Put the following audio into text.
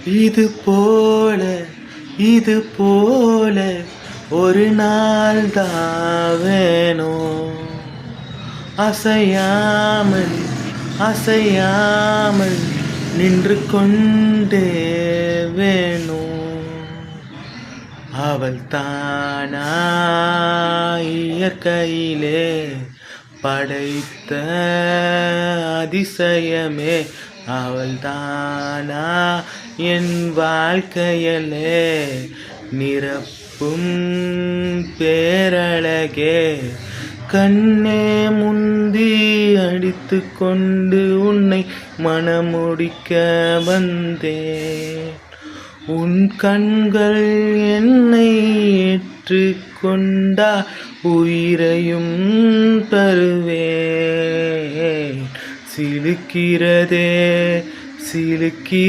இது போல இது போல ஒரு நாள் தான் வேணும். அசையாமல் அசையாமல் நின்று கொண்டே வேணும். அவள் தானா இயற்கையிலே படைத்த அதிசயமே. அவள் தானா என் வாழ்க்கையிலே நிரப்பும் பேரழகே. கண்ணே முந்தி அடித்து கொண்டு உன்னை மணமுடிக்க வந்தேன். உன் கண்கள் என்னை ஏற்றுக்கொண்டா உயிரையும் தருவேன். சிலுக்கிறதே சிலுக்கி